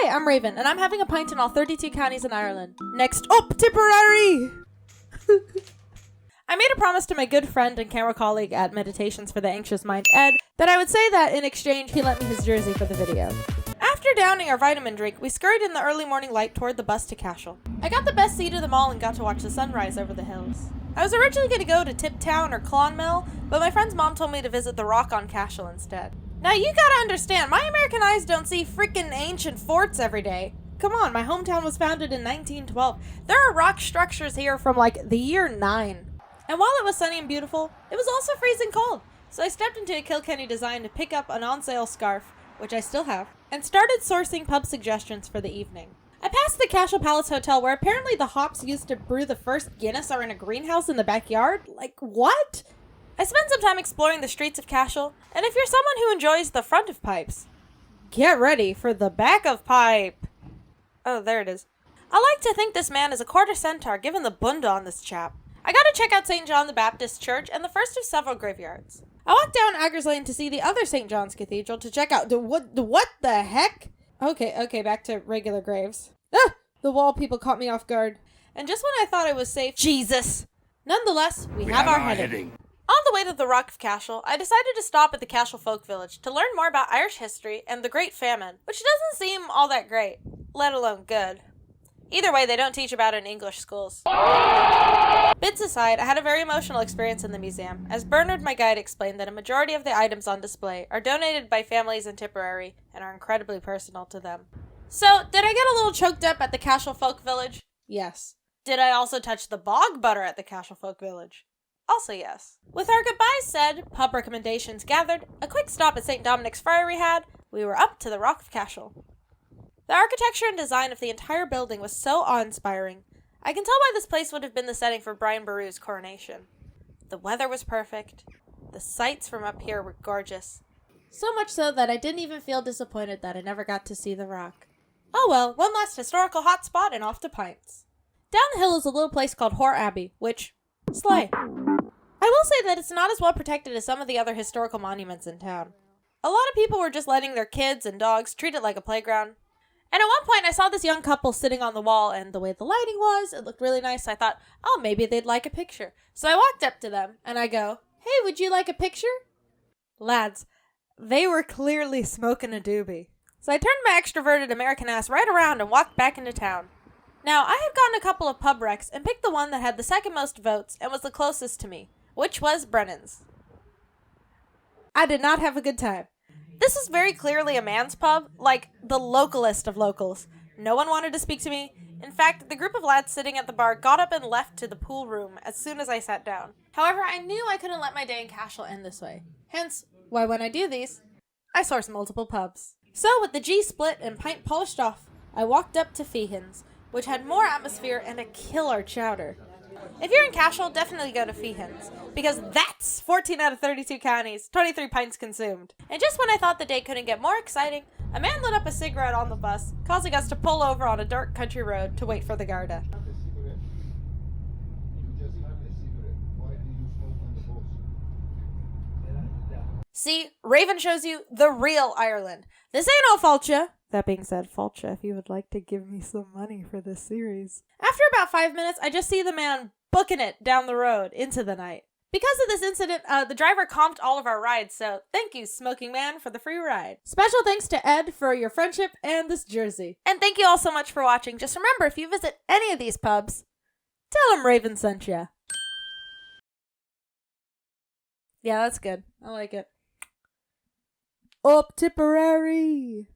Hi, I'm Raven, and I'm having a pint in all 32 counties in Ireland. Next up, Tipperary! I made a promise to my good friend and camera colleague at Meditations for the Anxious Mind, Ed, that I would say that in exchange he lent me his jersey for the video. After downing our vitamin drink, we scurried in the early morning light toward the bus to Cashel. I got the best seat of them all and got to watch the sunrise over the hills. I was originally going to go to Tiptown or Clonmel, but my friend's mom told me to visit the Rock on Cashel instead. Now you gotta understand, my American eyes don't see freaking ancient forts every day. Come on, my hometown was founded in 1912. There are rock structures here from like the year 9. And while it was sunny and beautiful, it was also freezing cold. So I stepped into a Kilkenny Design to pick up an on-sale scarf, which I still have, and started sourcing pub suggestions for the evening. I passed the Cashel Palace Hotel, where apparently the hops used to brew the first Guinness are in a greenhouse in the backyard. Like, what? I spent some time exploring the streets of Cashel, and if you're someone who enjoys the front of pipes, get ready for the back of pipe. Oh, there it is. I like to think this man is a quarter centaur, given the bunda on this chap. I got to check out St. John the Baptist Church and the first of several graveyards. I walked down Aggers Lane to see the other St. John's Cathedral to check out what the heck? Okay, back to regular graves. The wall people caught me off guard. And just when I thought I was safe, Jesus! Nonetheless, we have our heading. On the way to the Rock of Cashel, I decided to stop at the Cashel Folk Village to learn more about Irish history and the Great Famine, which doesn't seem all that great, let alone good. Either way, they don't teach about it in English schools. Bits aside, I had a very emotional experience in the museum, as Bernard, my guide, explained that a majority of the items on display are donated by families in Tipperary and are incredibly personal to them. So, did I get a little choked up at the Cashel Folk Village? Yes. Did I also touch the bog butter at the Cashel Folk Village? Also yes. With our goodbyes said, pub recommendations gathered, a quick stop at St. Dominic's Friary had, we were up to the Rock of Cashel. The architecture and design of the entire building was so awe-inspiring. I can tell why this place would have been the setting for Brian Boru's coronation. The weather was perfect. The sights from up here were gorgeous. So much so that I didn't even feel disappointed that I never got to see the Rock. Oh well, one last historical hotspot and off to pints. Down the hill is a little place called Hoare Abbey, which... slay. I will say that it's not as well protected as some of the other historical monuments in town. A lot of people were just letting their kids and dogs treat it like a playground. And at one point I saw this young couple sitting on the wall, and the way the lighting was, it looked really nice. I thought, oh, maybe they'd like a picture. So I walked up to them, and I go, hey, would you like a picture? Lads, they were clearly smoking a doobie. So I turned my extroverted American ass right around and walked back into town. Now, I had gotten a couple of pub recs and picked the one that had the second most votes and was the closest to me, which was Brennan's. I did not have a good time. This is very clearly a man's pub, like the localest of locals. No one wanted to speak to me. In fact, the group of lads sitting at the bar got up and left to the pool room as soon as I sat down. However, I knew I couldn't let my day in Cashel end this way. Hence, why when I do these, I source multiple pubs. So, with the G split and pint polished off, I walked up to Feehan's, which had more atmosphere and a killer chowder. If you're in Cashel, definitely go to Feehan's, because that's 14 out of 32 counties, 23 pints consumed. And just when I thought the day couldn't get more exciting, a man lit up a cigarette on the bus, causing us to pull over on a dark country road to wait for the Garda. See, Raven shows you the real Ireland. This ain't no Fulcha. That being said, Fulcha, if you would like to give me some money for this series. After about 5 minutes, I just see the man booking it down the road into the night. Because of this incident, the driver comped all of our rides, so thank you, smoking man, for the free ride. Special thanks to Ed for your friendship and this jersey. And thank you all so much for watching. Just remember, if you visit any of these pubs, tell them Raven sent ya. Yeah, that's good. I like it. Up Tipperary!